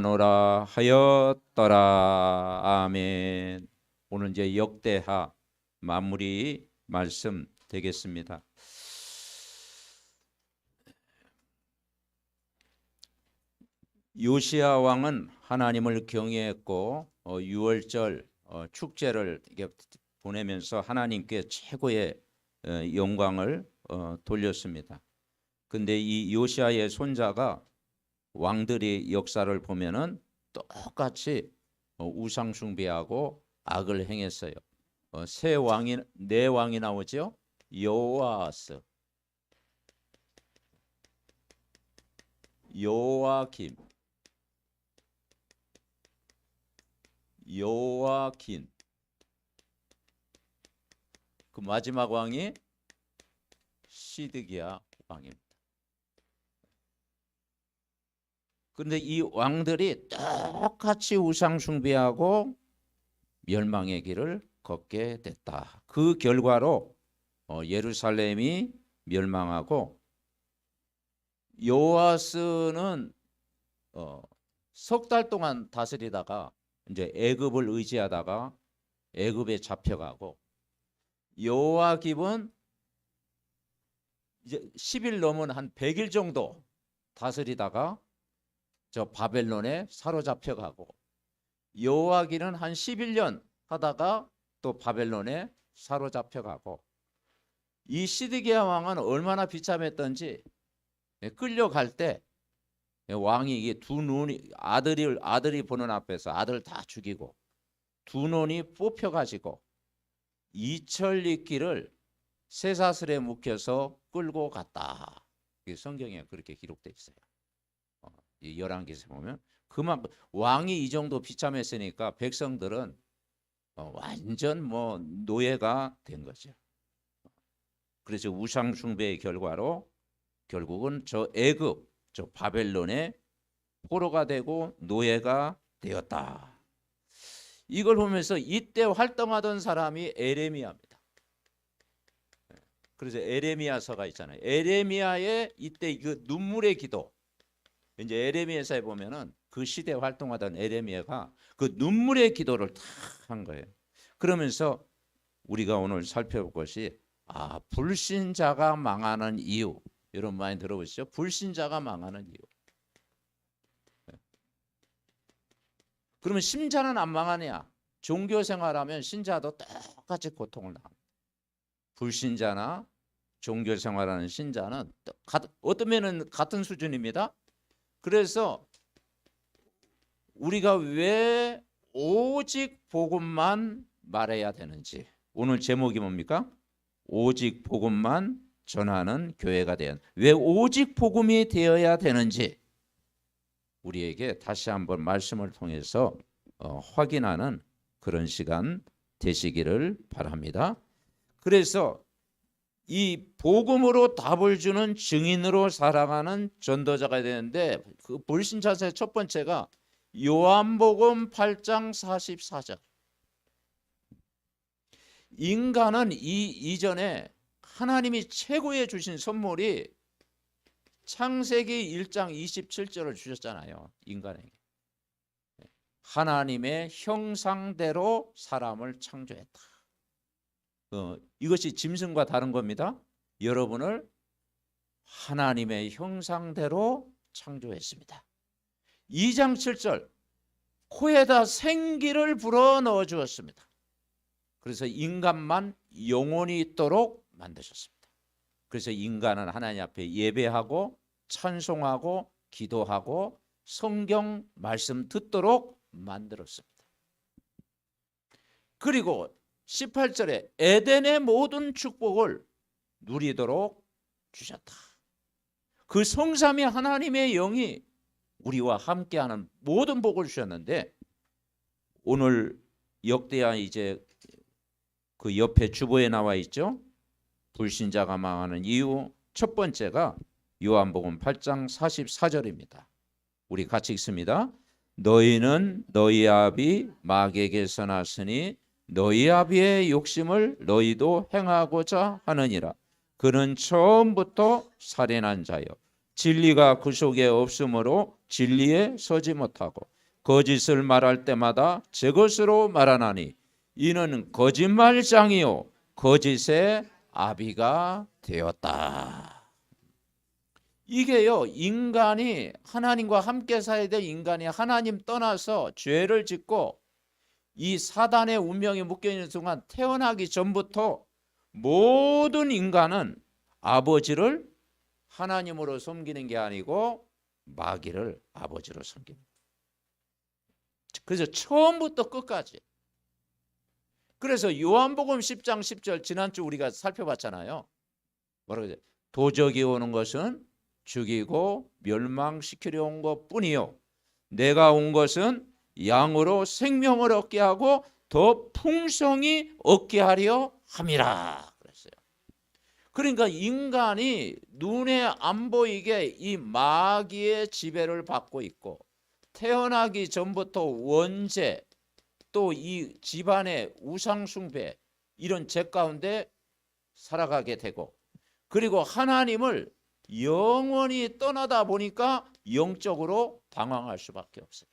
노라 하였더라. 아멘. 오늘 이제 역대하 마무리 말씀 되겠습니다. 요시야 왕은 하나님을 경외했고 유월절 축제를 보내면서 하나님께 최고의 영광을 돌렸습니다. 근데 이 요시야의 손자가 왕들의 역사를 보면은 똑같이 우상 숭배하고 악을 행했어요. 네 왕이 나오죠. 여호아스, 요아김, 요아킨. 그 마지막 왕이 시드기야 왕입니다. 그런데 이 왕들이 똑같이 우상 숭배하고 멸망의 길을 걷게 됐다. 그 결과로 예루살렘이 멸망하고 요아스는 석 달 동안 다스리다가 이제 애굽을 의지하다가 애굽에 잡혀가고, 요아김은 이제 10일 넘은 한 100일 정도 다스리다가 저 바벨론에 사로잡혀가고, 요아기는 한 11년 하다가 또 바벨론에 사로잡혀가고, 이 시드기야 왕은 얼마나 비참했던지 끌려갈 때 왕이 이게 두 눈이 아들이 보는 앞에서 아들 다 죽이고 두 눈이 뽑혀가지고 이철리길을 쇠사슬에 묶여서 끌고 갔다. 성경에 그렇게 기록돼 있어요. 이 열왕기서 보면 그만큼 왕이 이 정도 비참했으니까 백성들은 완전 노예가 된 거죠. 그래서 우상 숭배의 결과로 결국은 저 애굽, 저 바벨론의 포로가 되고 노예가 되었다. 이걸 보면서 이때 활동하던 사람이 에레미야입니다. 그래서 에레미야서가 있잖아요. 에레미야의 이때 그 눈물의 기도. 이제 에레미야서에 보면은 그 시대에 활동하던 에레미야가 그 눈물의 기도를 다 한 거예요. 그러면서 우리가 오늘 살펴볼 것이 불신자가 망하는 이유. 여러분 많이 들어보시죠? 불신자가 망하는 이유. 그러면 신자는 안 망하냐? 종교 생활하면 신자도 똑같이 고통을 당합니다. 불신자나 종교 생활하는 신자는 어떤 면은 같은 수준입니다. 그래서 우리가 왜 오직 복음만 말해야 되는지, 오늘 제목이 뭡니까? 오직 복음만 전하는 교회가 왜 오직 복음이 되어야 되는지 우리에게 다시 한번 말씀을 통해서 확인하는 그런 시간 되시기를 바랍니다. 그래서 이 복음으로 답을 주는 증인으로 살아가는 전도자가 되는데, 그 불신자의 첫 번째가 요한복음 8장 44절. 인간은 이전에 하나님이 최고의 주신 선물이 창세기 1장 27절을 주셨잖아요. 인간에게 하나님의 형상대로 사람을 창조했다. 이것이 짐승과 다른 겁니다. 여러분을 하나님의 형상대로 창조했습니다. 2장 7절 코에다 생기를 불어넣어 주었습니다. 그래서 인간만 영원히 있도록 만드셨습니다. 그래서 인간은 하나님 앞에 예배하고 찬송하고 기도하고 성경 말씀 듣도록 만들었습니다. 그리고 18절에 에덴의 모든 축복을 누리도록 주셨다. 그 성삼위 하나님의 영이 우리와 함께하는 모든 복을 주셨는데, 오늘 역대하 이제 그 옆에 주보에 나와 있죠. 불신자가 망하는 이유 첫 번째가 요한복음 8장 44절입니다. 우리 같이 읽습니다. 너희는 너희 아비 마귀에게서 났으니 너희 아비의 욕심을 너희도 행하고자 하느니라. 그는 처음부터 살인한 자요 진리가 그 속에 없으므로 진리에 서지 못하고 거짓을 말할 때마다 제 것으로 말하나니 이는 거짓말장이요 거짓의 아비가 되었다. 이게요, 인간이 하나님과 함께 살아야 될 인간이 하나님 떠나서 죄를 짓고 이 사단의 운명이 묶여있는 순간 태어나기 전부터 모든 인간은 아버지를 하나님으로 섬기는 게 아니고 마귀를 아버지로 섬깁니다. 그래서 처음부터 끝까지. 그래서 요한복음 10장 10절 지난주 우리가 살펴봤잖아요. 뭐라고 그러죠? 도적이 오는 것은 죽이고 멸망시키려 온 것뿐이요 내가 온 것은 양으로 생명을 얻게 하고 더 풍성히 얻게 하려 함이라 그랬어요. 그러니까 인간이 눈에 안 보이게 이 마귀의 지배를 받고 있고 태어나기 전부터 원죄 또 이 집안의 우상숭배 이런 죄 가운데 살아가게 되고 그리고 하나님을 영원히 떠나다 보니까 영적으로 방황할 수밖에 없어요.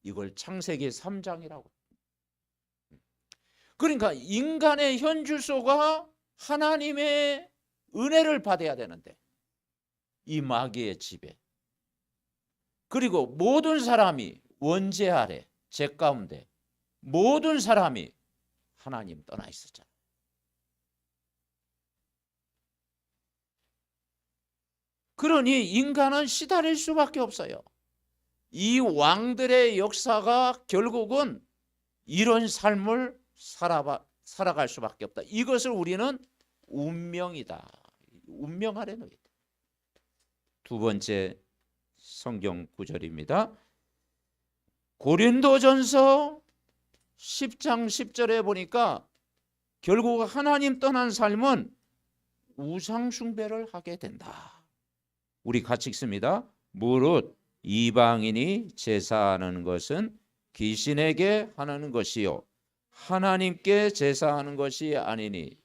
이걸 창세기 3장이라고. 그러니까 인간의 현주소가 하나님의 은혜를 받아야 되는데 이 마귀의 지배 그리고 모든 사람이 원죄 아래 죄 가운데 모든 사람이 하나님 떠나 있었잖아요. 그러니 인간은 시달릴 수밖에 없어요. 이 왕들의 역사가 결국은 이런 삶을 살아갈 수밖에 없다. 이것을 우리는 운명이다. 운명 아래 놓이다. 두 번째 성경 구절입니다. 고린도전서 10장 10절에 보니까 결국 하나님 떠난 삶은 우상 숭배를 하게 된다. 우리 같이 읽습니다. 무릇 이방인이 제사하는 것은 귀신에게 하는 것이요 하나님께 제사하는 것이 아니니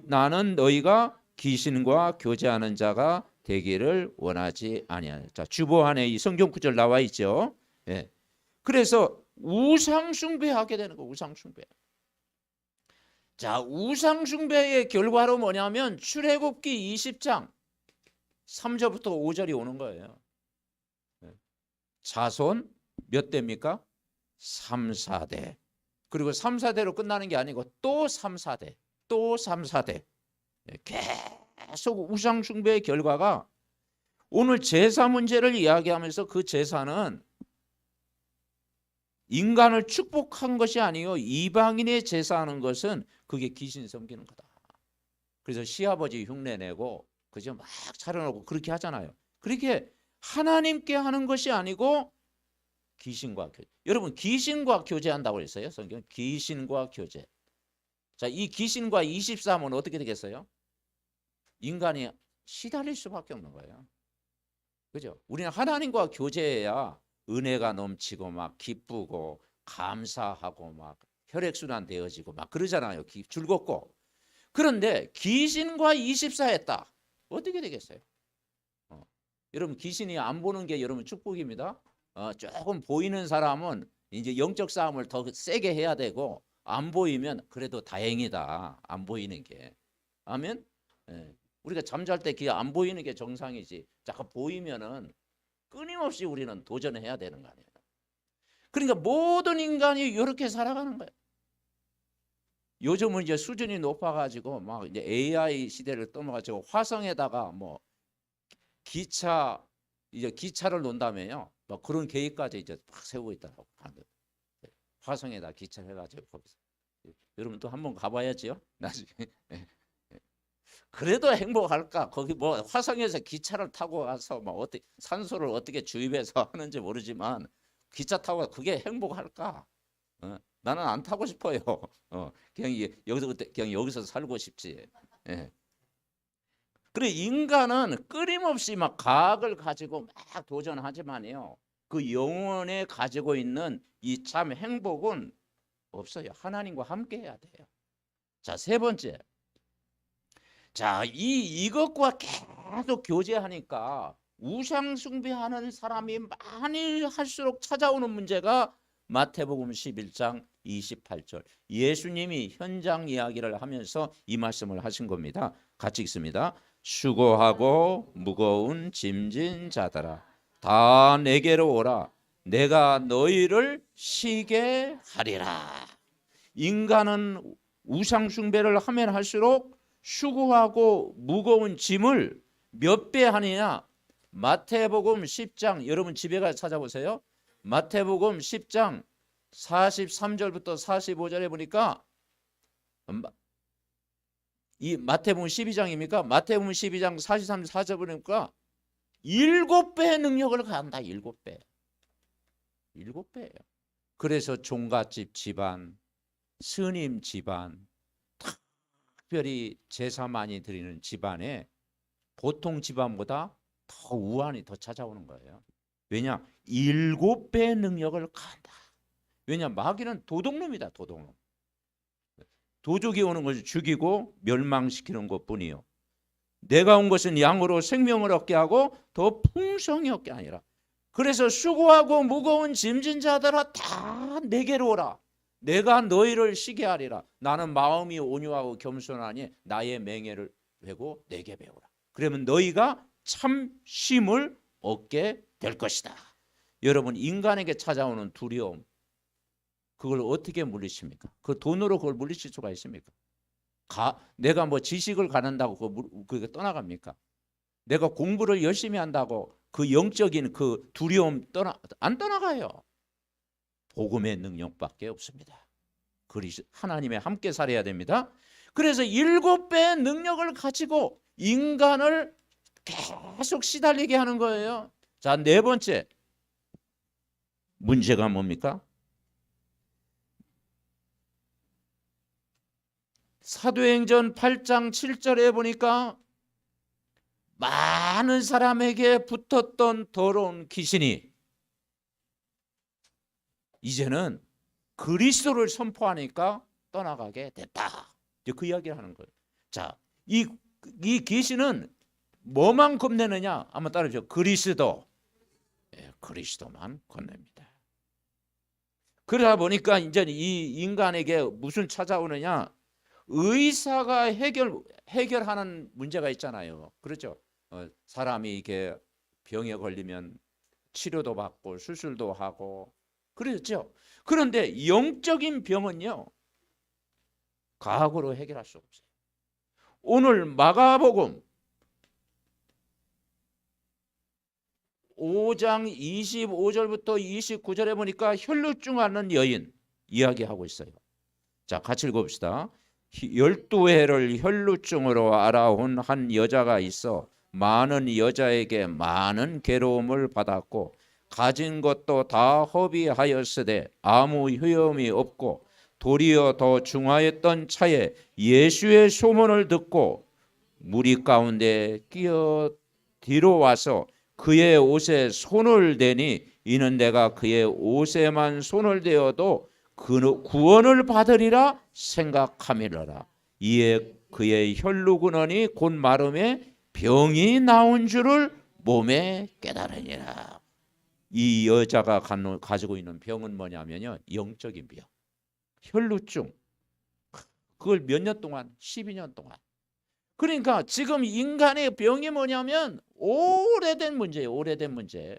나는 너희가 귀신과 교제하는 자가 되기를 원하지 아니하노라. 자, 주보 안에 이 성경 구절 나와 있죠. 예. 그래서 우상 숭배하게 되는 거, 우상 숭배. 자, 우상 숭배의 결과로 뭐냐면 출애굽기 20장 3절부터 5절이 오는 거예요. 자손 몇 대입니까? 3, 4대. 그리고 3, 4대로 끝나는 게 아니고 또 3, 4대, 또 3, 4대. 계속 우상 숭배의 결과가 오늘 제사 문제를 이야기하면서 그 제사는 인간을 축복한 것이 아니요 이방인의 제사하는 것은 그게 귀신 섬기는 거다. 그래서 시아버지 흉내내고 그죠 막 차려놓고 그렇게 하잖아요. 그렇게 하나님께 하는 것이 아니고 귀신과 교제. 여러분 귀신과 교제한다고 했어요. 성경 귀신과 교제. 자, 이 귀신과 23은 어떻게 되겠어요? 인간이 시달릴 수밖에 없는 거예요. 그죠? 우리는 하나님과 교제해야 은혜가 넘치고 막 기쁘고 감사하고 막 혈액순환 되어지고 막 그러잖아요. 즐겁고. 그런데 귀신과 24 했다. 어떻게 되겠어요? 여러분 귀신이 안 보는 게 여러분 축복입니다. 조금 보이는 사람은 이제 영적 싸움을 더 세게 해야 되고 안 보이면 그래도 다행이다. 안 보이는 게. 아멘. 예. 우리가 잠잘 때 귀 안 보이는 게 정상이지. 자꾸 보이면은 끊임없이 우리는 도전해야 되는 거 아니에요. 그러니까 모든 인간이 이렇게 살아가는 거예요. 요즘은 이제 수준이 높아가지고 막 이제 AI 시대를 넘어가지고 화성에다가 뭐 기차 이제 기차를 논다며요. 막 그런 계획까지 이제 막 세우고 있다고 하는. 화성에다 기차를 해가지고 거기서 여러분 또 한번 가봐야지요. 나중에. 그래도 행복할까? 거기 뭐 화성에서 기차를 타고 가서 뭐 어떻게 산소를 어떻게 주입해서 하는지 모르지만 기차 타고 그게 행복할까? 나는 안 타고 싶어요. 그냥 여기서 살고 싶지. 예. 그래 인간은 끊임없이 막 과학을 가지고 막 도전하지만요. 그 영혼에 가지고 있는 이 참 행복은 없어요. 하나님과 함께 해야 돼요. 자, 세 번째. 자, 이것과 계속 교제하니까 우상 숭배하는 사람이 많이 할수록 찾아오는 문제가 마태복음 11장 28절. 예수님이 현장 이야기를 하면서 이 말씀을 하신 겁니다. 같이 읽습니다. 수고하고 무거운 짐진 자들아 다 내게로 오라. 내가 너희를 쉬게 하리라. 인간은 우상 숭배를 하면 할수록 수고하고 무거운 짐을 몇 배 하느냐? 마태복음 10장, 여러분 집에 가서 찾아보세요. 마태복음 10장 43절부터 45절에 보니까 이 마태복음 12장입니까? 마태복음 12장 43, 4절 보니까 7배의 능력을 가한다. 7배. 7배예요. 그래서 종갓집 집안, 스님 집안, 특별히 제사 많이 드리는 집안에 보통 집안보다 더 우환이 더 찾아오는 거예요. 왜냐? 7배의 능력을 가한다. 왜냐? 마귀는 도둑놈이다. 도둑놈. 도둑이 오는 것을 죽이고 멸망시키는 것뿐이요. 내가 온 것은 양으로 생명을 얻게 하고 더 풍성히 얻게 아니라. 그래서 수고하고 무거운 짐진 자들아 다 내게로 오라. 내가 너희를 쉬게 하리라. 나는 마음이 온유하고 겸손하니 나의 맹애를 배고 내게 배우라. 그러면 너희가 참 쉼을 얻게 될 것이다. 여러분, 인간에게 찾아오는 두려움, 그걸 어떻게 물리십니까? 그 돈으로 그걸 물리칠 수가 있습니까? 내가 뭐 지식을 갖는다고 그게 떠나갑니까? 내가 공부를 열심히 한다고 그 영적인 그 두려움 안 떠나가요. 복음의 능력밖에 없습니다. 하나님의 함께 살아야 됩니다. 그래서 7배의 능력을 가지고 인간을 계속 시달리게 하는 거예요. 자, 네 번째 문제가 뭡니까? 사도행전 8장 7절에 보니까 많은 사람에게 붙었던 더러운 귀신이 이제는 그리스도를 선포하니까 떠나가게 됐다. 그 이야기를 하는 거예요. 자, 이 귀신은 뭐만 겁내느냐? 한번 따라해보죠. 그리스도. 그리스도만 겁냅니다. 그러다 보니까 이제 이 인간에게 무슨 찾아오느냐? 의사가 해결하는 문제가 있잖아요. 그렇죠? 사람이 이렇게 병에 걸리면 치료도 받고 수술도 하고 그렇죠. 그런데 영적인 병은요, 과학으로 해결할 수 없어요. 오늘 마가복음 5장 25절부터 29절에 보니까 혈루증 앓는 여인 이야기하고 있어요. 자, 같이 읽어봅시다. 12해를 혈루증으로 앓아온 한 여자가 있어 많은 여자에게 많은 괴로움을 받았고 가진 것도 다 허비하였으되 아무 효험이 없고 도리어 더 중하였던 차에 예수의 소문을 듣고 무리 가운데 끼어 뒤로 와서 그의 옷에 손을 대니 이는 내가 그의 옷에만 손을 대어도 그 구원을 받으리라 생각함이러라. 이에 그의 혈루근원이 곧 마름에 병이 나온 줄을 몸에 깨달으니라. 이 여자가 가지고 있는 병은 뭐냐면요, 영적인 병, 혈루증. 그걸 몇 년 동안, 12년 동안. 그러니까 지금 인간의 병이 뭐냐면 오래된 문제예요. 오래된 문제.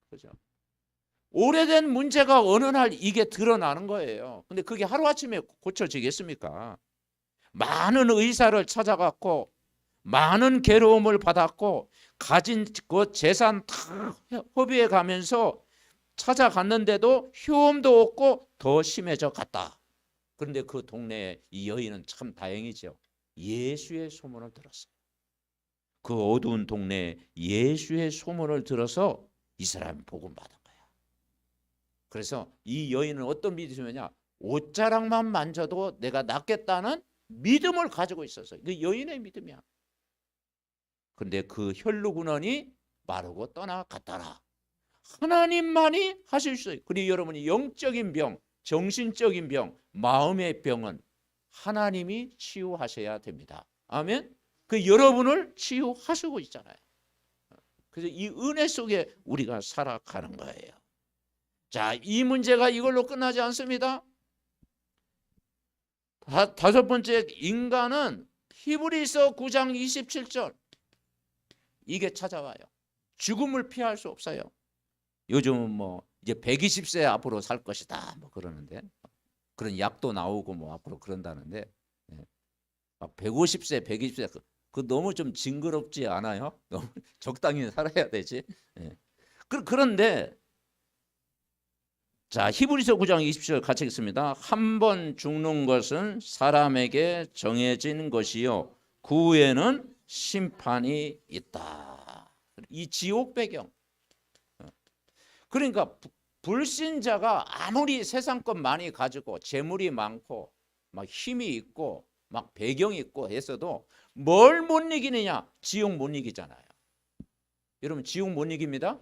그죠? 오래된 문제가 어느 날 이게 드러나는 거예요. 근데 그게 하루아침에 고쳐지겠습니까? 많은 의사를 찾아갔고 많은 괴로움을 받았고 가진 그 재산 다 허비해 가면서 찾아갔는데도 효험도 없고 더 심해져 갔다. 그런데 그 동네에 이 여인은 참 다행이죠. 예수의 소문을 들었어요. 그 어두운 동네에 예수의 소문을 들어서 이 사람이 복음 받은 거야. 그래서 이 여인은 어떤 믿음이냐? 옷자락만 만져도 내가 낫겠다는 믿음을 가지고 있었어요. 그 여인의 믿음이야. 그런데 그 혈루근원이 마르고 떠나갔더라. 하나님만이 하실 수 있어요. 그리고 여러분이 영적인 병, 정신적인 병, 마음의 병은 하나님이 치유하셔야 됩니다. 아멘. 그 여러분을 치유하시고 있잖아요. 그래서 이 은혜 속에 우리가 살아가는 거예요. 자, 이 문제가 이걸로 끝나지 않습니다. 다섯 번째, 인간은 히브리서 9장 27절 이게 찾아와요. 죽음을 피할 수 없어요. 요즘은 뭐 이제 120세 앞으로 살 것이다 뭐 그러는데, 그런 약도 나오고 뭐 앞으로 그런다는데, 막 150세, 120세 그 너무 좀 징그럽지 않아요? 너무 적당히 살아야 되지. 그런데 자, 히브리서 9장 20절 같이 읽습니다. 한 번 죽는 것은 사람에게 정해진 것이요 그 후에는 심판이 있다. 이 지옥 배경. 그러니까 불신자가 아무리 세상 것 많이 가지고 재물이 많고 막 힘이 있고 막 배경이 있고 했어도 뭘 못 이기느냐? 지옥 못 이기잖아요. 여러분 지옥 못 이깁니다.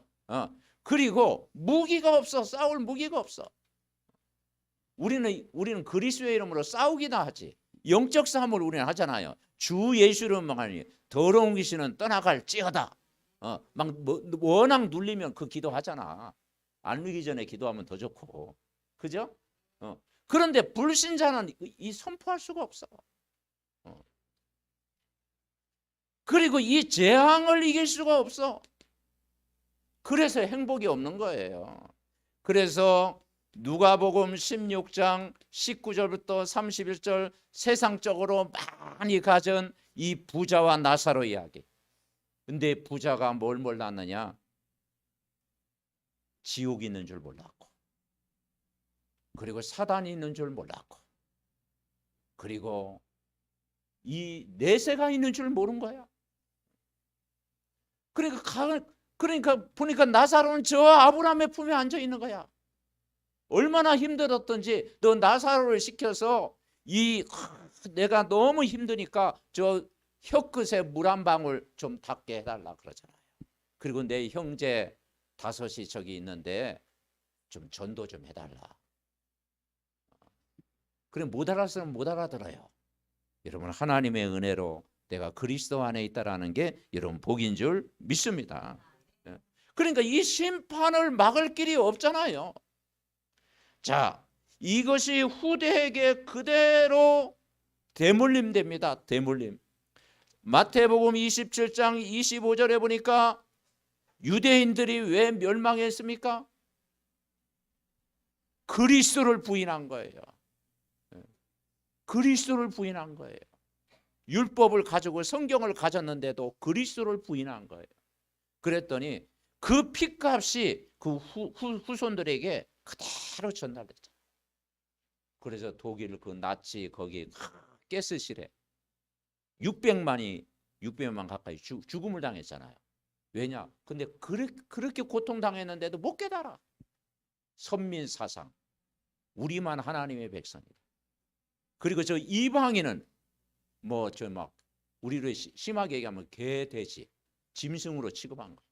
그리고 무기가 없어. 싸울 무기가 없어. 우리는 그리스도의 이름으로 싸우기나 하지. 영적 싸움을 우리는 하잖아요. 주 예수 이름만이 더러운 귀신은 떠나갈지어다. 막 워낙 눌리면 그 기도하잖아. 안 누기 전에 기도하면 더 좋고, 그죠? 그런데 불신자는 이 선포할 수가 없어. 그리고 이 재앙을 이길 수가 없어. 그래서 행복이 없는 거예요. 그래서 누가복음 16장 19절부터 31절 세상적으로 많이 가진 이 부자와 나사로 이야기. 근데 부자가 뭘 몰랐느냐? 지옥이 있는 줄 몰랐고, 그리고 사단이 있는 줄 몰랐고, 그리고 이 내세가 있는 줄 모른 거야. 그러니까 보니까 나사로는 저 아브라함의 품에 앉아 있는 거야. 얼마나 힘들었던지 너 나사로를 시켜서 내가 너무 힘드니까 저 혀끝에 물 한 방울 좀 닿게 해달라 그러잖아요. 그리고 내 형제 5이 저기 있는데 좀 전도 좀 해달라. 그래 못 알아서는 못 알아들어요. 여러분 하나님의 은혜로 내가 그리스도 안에 있다라는 게 여러분 복인 줄 믿습니다. 그러니까 이 심판을 막을 길이 없잖아요. 자, 이것이 후대에게 그대로 대물림 됩니다. 대물림. 마태복음 27장 25절에 보니까 유대인들이 왜 멸망했습니까? 그리스도를 부인한 거예요. 그리스도를 부인한 거예요. 율법을 가지고 성경을 가졌는데도 그리스도를 부인한 거예요. 그랬더니 그 피값이 그 후손들에게 그대로 전달됐잖아요. 그래서 독일 그 나치 거기 가스실에 600만 가까이 죽음을 당했잖아요. 왜냐? 근데 그렇게 고통당했는데도 못 깨달아. 선민 사상. 우리만 하나님의 백성이다. 그리고 저 이방인은 뭐 저 막 우리로 심하게 얘기하면 개, 돼지, 짐승으로 취급한 거예요.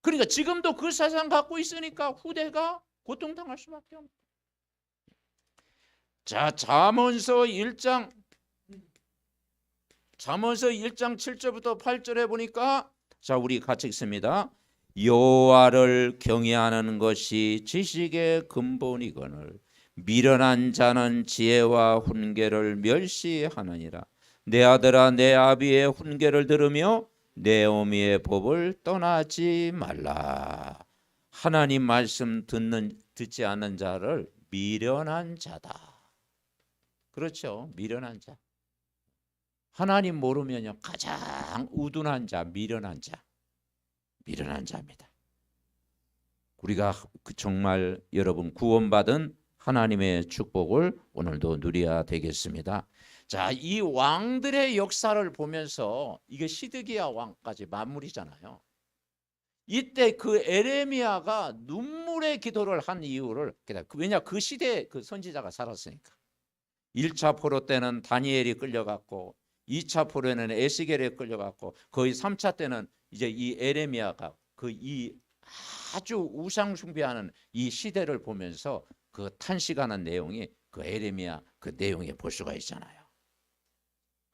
그러니까 지금도 그 사상 갖고 있으니까 후대가 고통당할 수밖에 없는 거예요. 자, 잠언서 1장 7절부터 8절에 보니까 자, 우리 같이 읽습니다. 여호와를 경외하는 것이 지식의 근본이거늘 미련한 자는 지혜와 훈계를 멸시하느니라. 내 아들아 내 아비의 훈계를 들으며 내 어미의 법을 떠나지 말라. 하나님 말씀 듣지 않는 자를 미련한 자다. 그렇죠. 미련한 자. 하나님 모르면요 가장 우둔한 자, 미련한 자입니다. 우리가 정말 여러분 구원받은 하나님의 축복을 오늘도 누려야 되겠습니다. 자, 이 왕들의 역사를 보면서 이게 시드기야 왕까지 맞물이잖아요. 이때 그 에레미야가 눈물의 기도를 한 이유를, 왜냐 그 시대에 그 선지자가 살았으니까. 1차 포로 때는 다니엘이 끌려갔고 2차 포로에는 에스겔이 끌려갔고 거의 3차 때는 이제 이 에레미야가 이 아주 우상 숭배하는 이 시대를 보면서 그 탄식하는 내용이 그 에레미야 그 내용에 볼 수가 있잖아요.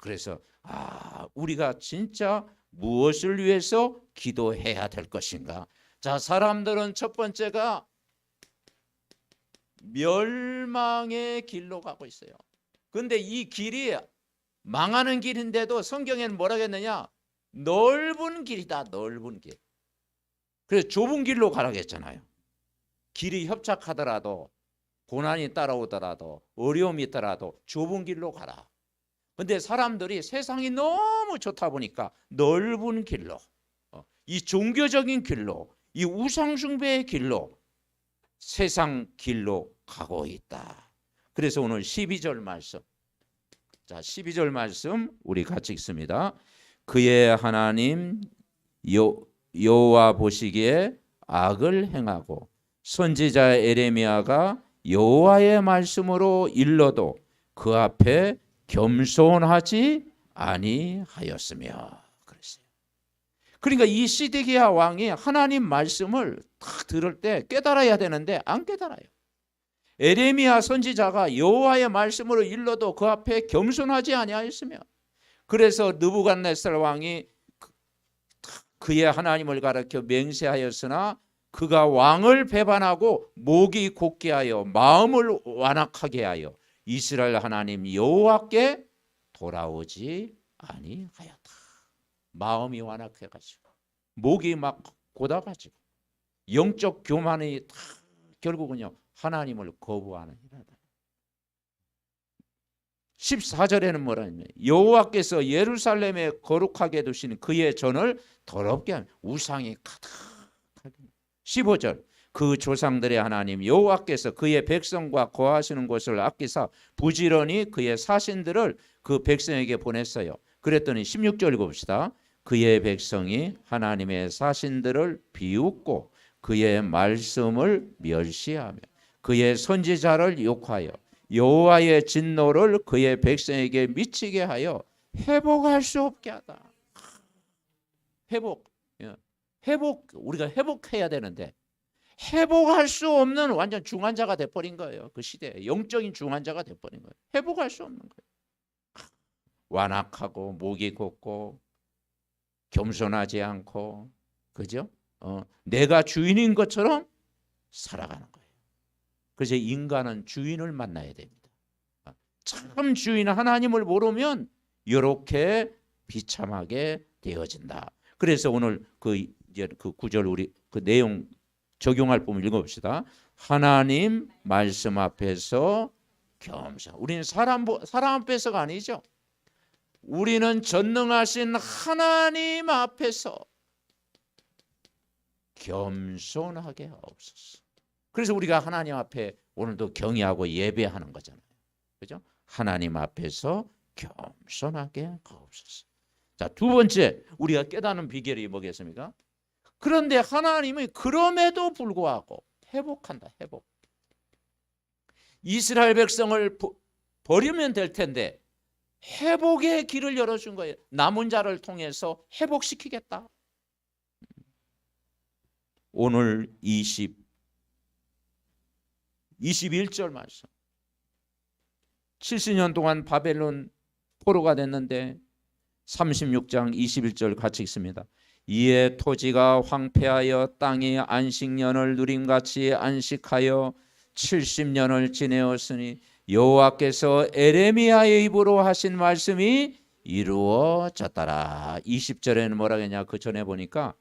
그래서 우리가 진짜 무엇을 위해서 기도해야 될 것인가? 자, 사람들은 첫 번째가 멸망의 길로 가고 있어요. 근데 이 길이 망하는 길인데도 성경에는 뭐라고 했느냐? 넓은 길이다. 넓은 길. 그래서 좁은 길로 가라고 했잖아요. 길이 협착하더라도 고난이 따라오더라도 어려움이 있더라도 좁은 길로 가라. 근데 사람들이 세상이 너무 좋다 보니까 넓은 길로, 이 종교적인 길로, 이 우상숭배의 길로, 세상 길로 가고 있다. 그래서 오늘 12절 말씀, 자 12절 말씀 우리 같이 읽습니다. 그의 하나님 여호와 보시기에 악을 행하고 선지자 에레미야가 여호와의 말씀으로 일러도 그 앞에 겸손하지 아니하였으며 그랬어요. 그러니까 이 시드기야 왕이 하나님 말씀을 딱 들을 때 깨달아야 되는데 안 깨달아요. 에레미야 선지자가 여호와의 말씀으로 일러도 그 앞에 겸손하지 아니하였으며, 그래서 느부갓네살 왕이 그의 하나님을 가리켜 맹세하였으나 그가 왕을 배반하고 목이 곧게 하여 마음을 완악하게 하여 이스라엘 하나님 여호와께 돌아오지 아니하였다. 마음이 완악해가지고 목이 막 곧아가지고 영적 교만이 다 결국은요 하나님을 거부하는 일이다. 14절에는 뭐라 했냐? 여호와께서 예루살렘에 거룩하게 두신 그의 전을 더럽게 하며 우상이 가득하게. 15절 그 조상들의 하나님 여호와께서 그의 백성과 거하시는 곳을 아끼사 부지런히 그의 사신들을 그 백성에게 보냈어요. 그랬더니 16절 읽어봅시다. 그의 백성이 하나님의 사신들을 비웃고 그의 말씀을 멸시하며 그의 선지자를 욕하여 여호와의 진노를 그의 백성에게 미치게 하여 회복할 수 없게 하다. 회복 우리가 회복해야 되는데 회복할 수 없는 완전 중환자가 돼버린 거예요. 그 시대에 영적인 중환자가 돼버린 거예요. 회복할 수 없는 거예요. 완악하고 목이 곧고 겸손하지 않고, 그죠? 내가 주인인 것처럼 살아가는 거예요. 그래서 인간은 주인을 만나야 됩니다. 참 주인 하나님을 모르면 이렇게 비참하게 되어진다. 그래서 오늘 그 구절 우리 그 내용 적용할 부분 읽어봅시다. 하나님 말씀 앞에서 겸손. 우리는 사람 앞에서가 아니죠. 우리는 전능하신 하나님 앞에서 겸손하게 없었어. 그래서 우리가 하나님 앞에 오늘도 경외하고 예배하는 거잖아요. 그죠? 하나님 앞에서 겸손하게 없었어. 자, 두 번째 우리가 깨닫는 비결이 뭐겠습니까? 그런데 하나님이 그럼에도 불구하고 회복한다. 회복. 이스라엘 백성을 버리면 될 텐데 회복의 길을 열어준 거예요. 남은 자를 통해서 회복시키겠다. 오늘 21절 말씀. 70년 동안 바벨론 포로가 됐는데 36장 21절 같이 읽습니다. 이에 토지가 황폐하여 땅이 안식년을 누림같이 안식하여 70년을 지내었으니 여호와께서 에레미야의 입으로 하신 말씀이 이루어졌더라. 20절에는 뭐라고 했냐? 그 전에 보니까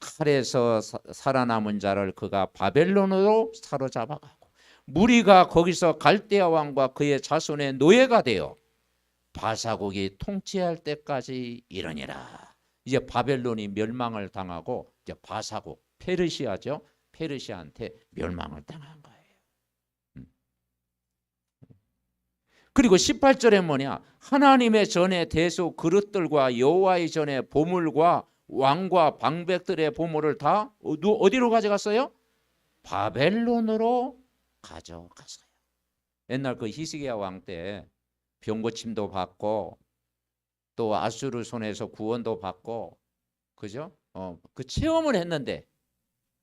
칼에서 살아남은 자를 그가 바벨론으로 사로잡아가고 무리가 거기서 갈대아 왕과 그의 자손의 노예가 되어 바사국이 통치할 때까지 이르니라. 이제 바벨론이 멸망을 당하고 이제 바사국 페르시아죠. 페르시아한테 멸망을 당한 거예요. 그리고 18절에 뭐냐? 하나님의 전에 대소 그릇들과 여호와의 전에 보물과 왕과 방백들의 보물을 다 어디로 가져갔어요? 바벨론으로 가져갔어요. 옛날 그 히스기야 왕 때 병고침도 받고 또 아수르 손에서 구원도 받고, 그죠? 그 체험을 했는데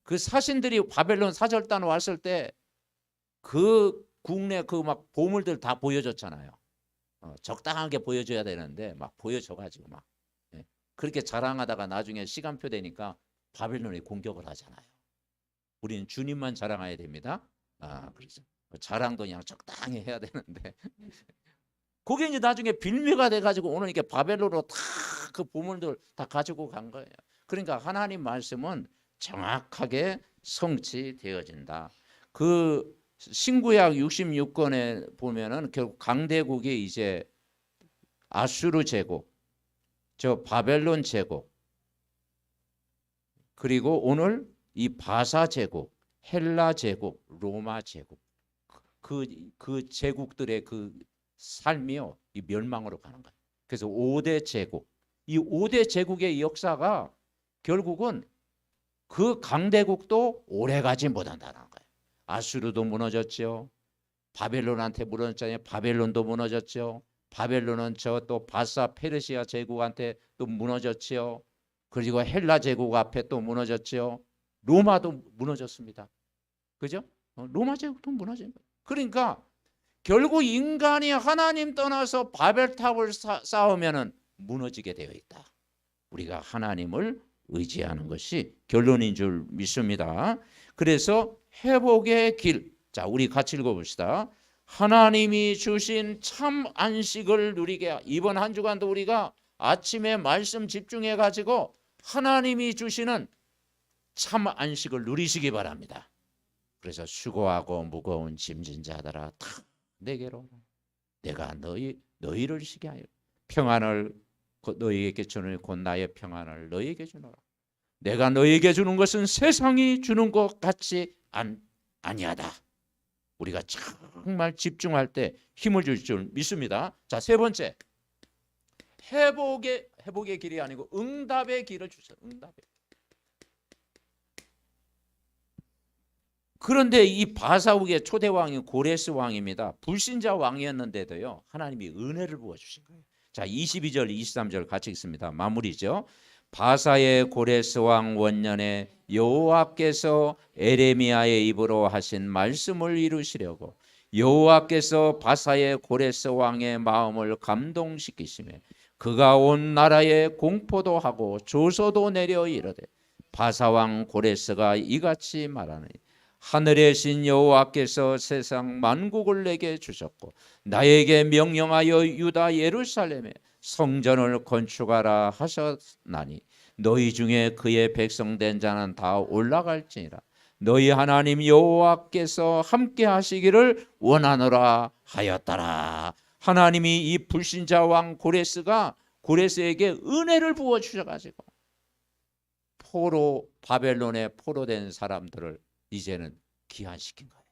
그 사신들이 바벨론 사절단 왔을 때 그 국내 그 막 보물들 다 보여줬잖아요. 적당하게 보여줘야 되는데 막 보여줘가지고 막 그렇게 자랑하다가 나중에 시간표 되니까 바벨론이 공격을 하잖아요. 우리는 주님만 자랑해야 됩니다. 그렇죠. 자랑도 그냥 적당히 해야 되는데 그게 이제 나중에 빌미가 돼가지고 오늘 이렇게 바벨론으로 다 그 보물들 다 가지고 간 거예요. 그러니까 하나님 말씀은 정확하게 성취되어진다. 그 신구약 66권에 보면은 결국 강대국이 이제 아수르 제국, 저 바벨론 제국, 그리고 오늘 이 바사 제국, 헬라 제국, 로마 제국, 그 제국들의 그 삶이요, 이 멸망으로 가는 거예요. 그래서 5대 제국, 이 5대 제국의 역사가 결국은 그 강대국도 오래가지 못한다는 거예요. 아수르도 무너졌죠. 바벨론한테 무너졌잖아요. 바벨론도 무너졌죠. 바벨론은 저 또 바사 페르시아 제국한테 또 무너졌죠. 그리고 헬라 제국 앞에 또 무너졌죠. 로마도 무너졌습니다. 그죠? 로마 제국도 무너진 거예요. 그러니까 결국 인간이 하나님 떠나서 바벨탑을 쌓으면은 무너지게 되어 있다. 우리가 하나님을 의지하는 것이 결론인 줄 믿습니다. 그래서 회복의 길. 자, 우리 같이 읽어봅시다. 하나님이 주신 참 안식을 누리게. 이번 한 주간도 우리가 아침에 말씀 집중해 가지고 하나님이 주시는 참 안식을 누리시기 바랍니다. 그래서 수고하고 무거운 짐진 자들아 다 내게로 내가 너희를 쉬게 하여 평안을 너희에게 주는 곧 나의 평안을 너희에게 주노라. 내가 너희에게 주는 것은 세상이 주는 것 같이 아니하다. 우리가 정말 집중할 때 힘을 줄 줄 믿습니다. 자, 세 번째, 회복의 길이 아니고 응답의 길을 주세요. 응답의. 그런데 이 바사국의 초대 왕이 고레스 왕입니다. 불신자 왕이었는데도요, 하나님이 은혜를 부어 주신 거예요. 자, 22절 23절 같이 읽습니다. 마무리죠. 바사의 고레스 왕 원년에 여호와께서 에레미야의 입으로 하신 말씀을 이루시려고 여호와께서 바사의 고레스 왕의 마음을 감동시키시매 그가 온 나라에 공포도 하고 조소도 내려 이르되 바사 왕 고레스가 이같이 말하니 하늘의 신 여호와께서 세상 만국을 내게 주셨고 나에게 명령하여 유다 예루살렘에 성전을 건축하라 하셨나니 너희 중에 그의 백성된 자는 다 올라갈지니라. 너희 하나님 여호와께서 함께 하시기를 원하노라 하였더라. 하나님이 이 불신자 왕 고레스에게 은혜를 부어 주셔가지고 바벨론에 포로된 사람들을 이제는 귀환시킨 거예요.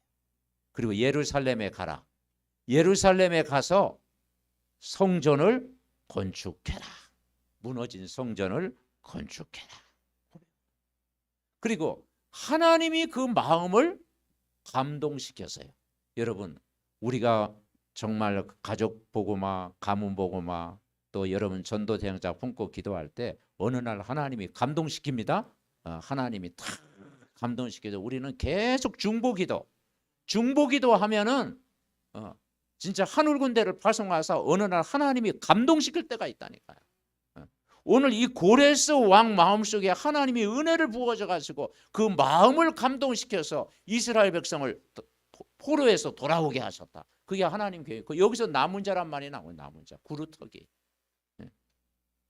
그리고 예루살렘에 가라. 예루살렘에 가서 성전을 건축해라. 무너진 성전을 건축해라. 그리고 하나님이 그 마음을 감동시켰어요. 여러분, 우리가 정말 가족 보고마, 가문 보고마, 또 여러분 전도 대행자 품고 기도할 때 어느 날 하나님이 감동시킵니다. 하나님이 탁 감동시켜서 우리는 계속 중보기도 하면은 진짜 하늘 군대를 파송하사 어느 날 하나님이 감동시킬 때가 있다니까요. 오늘 이 고레스 왕 마음속에 하나님이 은혜를 부어져 가지고 그 마음을 감동시켜서 이스라엘 백성을 포로에서 돌아오게 하셨다. 그게 하나님 계획. 여기서 남은 자란 말이 나와요. 남은 자, 구루터기.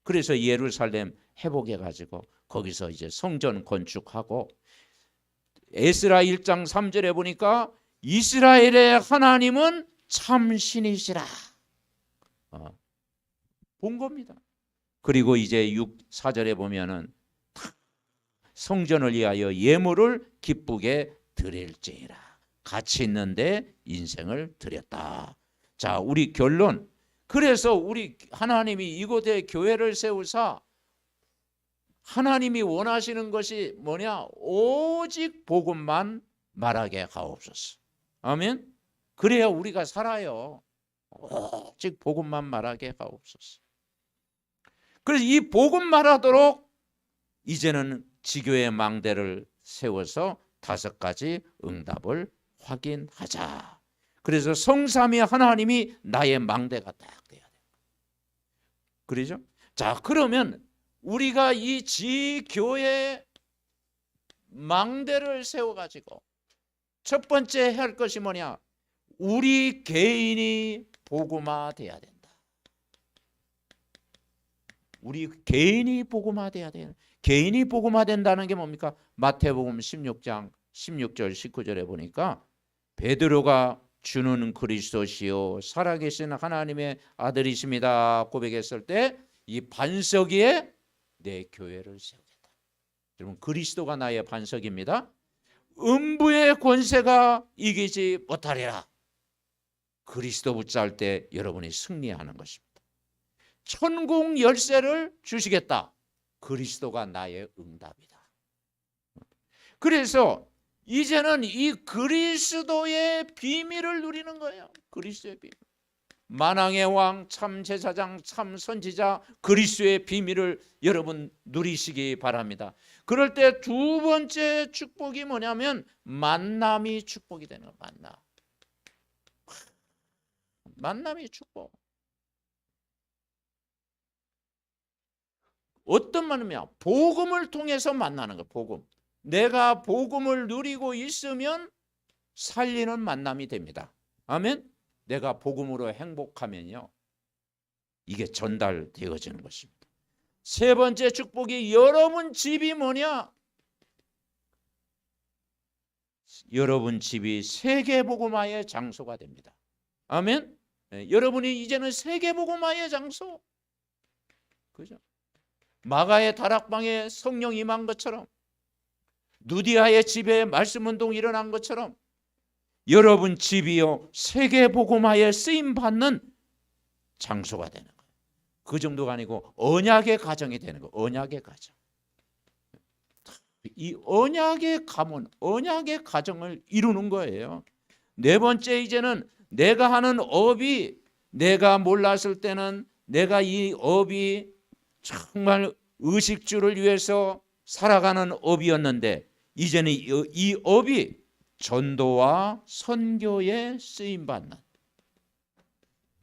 그래서 예루살렘 회복해 가지고 거기서 이제 성전 건축하고 에스라 1장 3절에 보니까 이스라엘의 하나님은 참 신이시라 본 겁니다. 그리고 이제 4절에 보면은 성전을 위하여 예물을 기쁘게 드릴지니라. 가치 있는데 인생을 드렸다. 자, 우리 결론. 그래서 우리 하나님이 이곳에 교회를 세우사 하나님이 원하시는 것이 뭐냐? 오직 복음만 말하게 하옵소서. 아멘. 그래야 우리가 살아요. 오직 복음만 말하게 하옵소서. 그래서 이 복음 말하도록 이제는 지교의 망대를 세워서 5가지 응답을 확인하자. 그래서 성삼위 하나님이 나의 망대가 딱 돼야 돼요. 그러죠? 자, 그러면 우리가 이 지교회 망대를 세워가지고 첫 번째 할 것이 뭐냐? 우리 개인이 복음화돼야 된다. 우리 개인이 복음화돼야 돼요. 개인이 복음화된다는 게 뭡니까? 마태복음 16장 16절 19절에 보니까 베드로가 주는 그리스도시요 살아계신 하나님의 아들이십니다 고백했을 때 이 반석 위에 내 교회를 세우겠다. 여러분, 그리스도가 나의 반석입니다. 음부의 권세가 이기지 못하리라. 그리스도 붙잡을 때 여러분이 승리하는 것입니다. 천국 열쇠를 주시겠다. 그리스도가 나의 응답이다. 그래서 이제는 이 그리스도의 비밀을 누리는 거예요. 그리스도의 비밀. 만왕의 왕, 참 제사장, 참 선지자 그리스도의 비밀을 여러분 누리시기 바랍니다. 그럴 때 두 번째 축복이 뭐냐면 만남이 축복이 되는 거예요. 만남이 축복. 어떤 만남이야? 복음을 통해서 만나는 거예요. 복음. 내가 복음을 누리고 있으면 살리는 만남이 됩니다. 아멘. 내가 복음으로 행복하면요, 이게 전달되어지는 것입니다. 세 번째 축복이 여러분 집이 뭐냐? 여러분 집이 세계복음화의 장소가 됩니다. 아멘. 여러분이 이제는 세계복음화의 장소. 그죠? 마가의 다락방에 성령 임한 것처럼, 누디아의 집에 말씀 운동이 일어난 것처럼 여러분 집이요 세계복음화에 쓰임받는 장소가 되는 거예요. 그 정도가 아니고 언약의 가정이 되는 거예요. 언약의 가정. 이 언약의 가문, 언약의 가정을 이루는 거예요. 네 번째, 이제는 내가 하는 업이, 내가 몰랐을 때는 내가 이 업이 정말 의식주를 위해서 살아가는 업이었는데 이제는 이 업이 전도와 선교에 쓰임받는,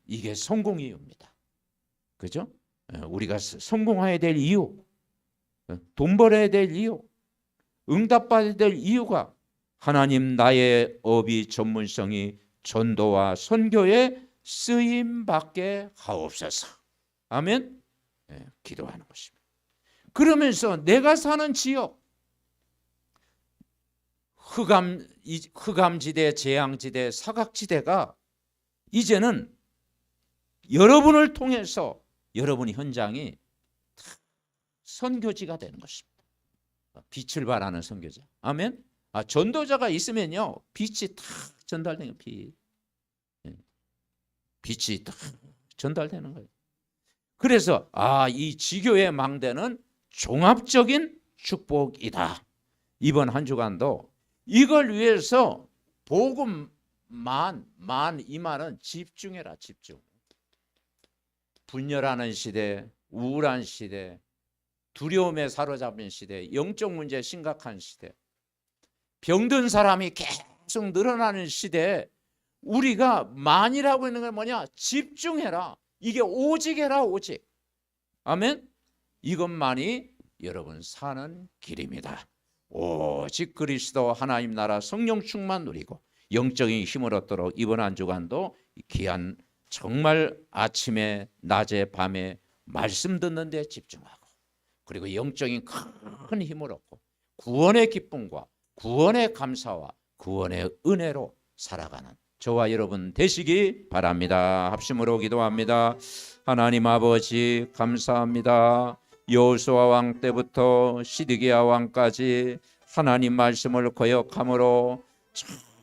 이게 성공의 이유입니다. 그죠? 우리가 성공해야 될 이유, 돈 벌어야 될 이유, 응답받아야 될 이유가 하나님 나의 업이 전문성이 전도와 선교에 쓰임받게 하옵소서. 아멘. 기도하는 것입니다. 그러면서 내가 사는 지역, 흑암지대, 재앙지대, 사각지대가 이제는 여러분을 통해서 여러분 현장이 선교지가 되는 것입니다. 빛을 발하는 선교자. 아멘. 전도자가 있으면요, 빛이 다 전달되는 거예요. 빛이 다 전달되는 거예요. 그래서 이 지교의 망대는 종합적인 축복이다. 이번 한 주간도 이걸 위해서 복음만 이 말은 집중해라. 집중. 분열하는 시대, 우울한 시대, 두려움에 사로잡힌 시대, 영적 문제 심각한 시대, 병든 사람이 계속 늘어나는 시대에 우리가 만이라고 있는 건 뭐냐? 집중해라. 이게 오직 해라. 오직. 아멘. 이것만이 여러분 사는 길입니다. 오직 그리스도 하나님 나라 성령 충만 누리고 영적인 힘을 얻도록 이번 한 주간도 귀한 정말 아침에 낮에 밤에 말씀 듣는 데 집중하고, 그리고 영적인 큰 힘을 얻고 구원의 기쁨과 구원의 감사와 구원의 은혜로 살아가는 저와 여러분 되시기 바랍니다. 합심으로 기도합니다. 하나님 아버지 감사합니다. 여호수아 왕 때부터 시드기야 왕까지 하나님 말씀을 거역함으로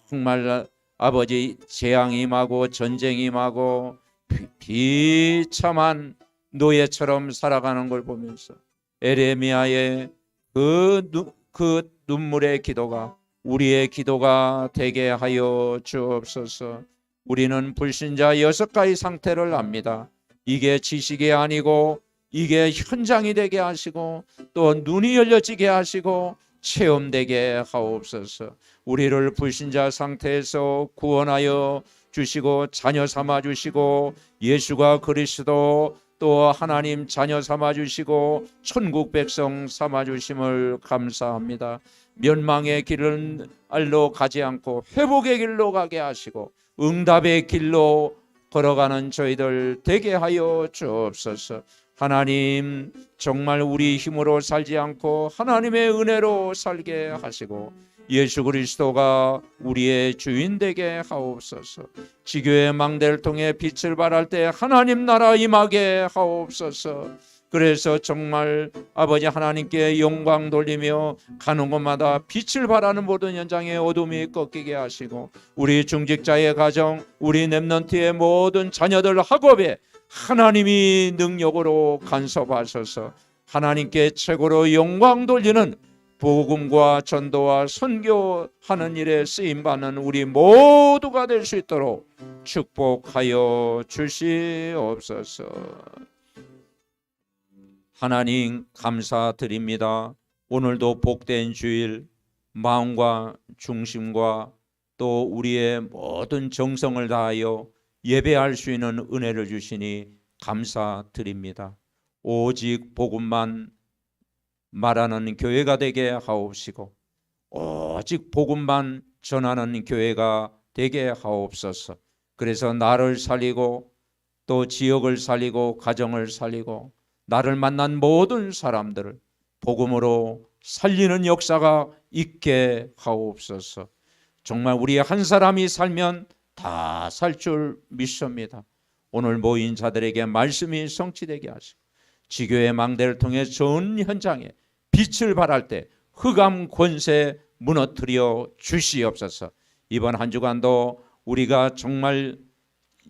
정말 아버지 재앙이 임하고 전쟁이 임하고 비참한 노예처럼 살아가는 걸 보면서 에레미야의 그 눈물의 기도가 우리의 기도가 되게 하여 주옵소서. 우리는 불신자 6가지 상태를 압니다. 이게 지식이 아니고 이게 현장이 되게 하시고 또 눈이 열려지게 하시고 체험되게 하옵소서. 우리를 불신자 상태에서 구원하여 주시고 자녀 삼아 주시고 예수가 그리스도 또 하나님 자녀 삼아 주시고 천국 백성 삼아 주심을 감사합니다. 멸망의 길은 알로 가지 않고 회복의 길로 가게 하시고 응답의 길로 걸어가는 저희들 되게 하여 주옵소서. 하나님 정말 우리 힘으로 살지 않고 하나님의 은혜로 살게 하시고 예수 그리스도가 우리의 주인 되게 하옵소서. 지교의 망대를 통해 빛을 발할 때 하나님 나라 임하게 하옵소서. 그래서 정말 아버지 하나님께 영광 돌리며 가는 곳마다 빛을 발하는 모든 현장의 어둠이 꺾이게 하시고 우리 중직자의 가정, 우리 렘넌트의 모든 자녀들 학업에 하나님이 능력으로 간섭하셔서 하나님께 최고로 영광 돌리는 복음과 전도와 선교하는 일에 쓰임받는 우리 모두가 될 수 있도록 축복하여 주시옵소서. 하나님 감사드립니다. 오늘도 복된 주일 마음과 중심과 또 우리의 모든 정성을 다하여 예배할 수 있는 은혜를 주시니 감사드립니다. 오직 복음만 말하는 교회가 되게 하옵시고 오직 복음만 전하는 교회가 되게 하옵소서. 그래서 나를 살리고 또 지역을 살리고 가정을 살리고 나를 만난 모든 사람들을 복음으로 살리는 역사가 있게 하옵소서. 정말 우리 한 사람이 살면 다 살 줄 믿습니다. 오늘 모인 자들에게 말씀이 성취되게 하시고 지교의 망대를 통해 전 현장에 빛을 발할 때 흑암 권세 무너뜨려 주시옵소서. 이번 한 주간도 우리가 정말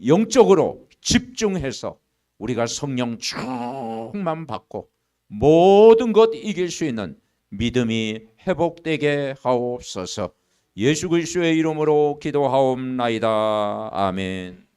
영적으로 집중해서 우리가 성령 충만 받고 모든 것 이길 수 있는 믿음이 회복되게 하옵소서. 예수 그리스도의 이름으로 기도하옵나이다. 아멘.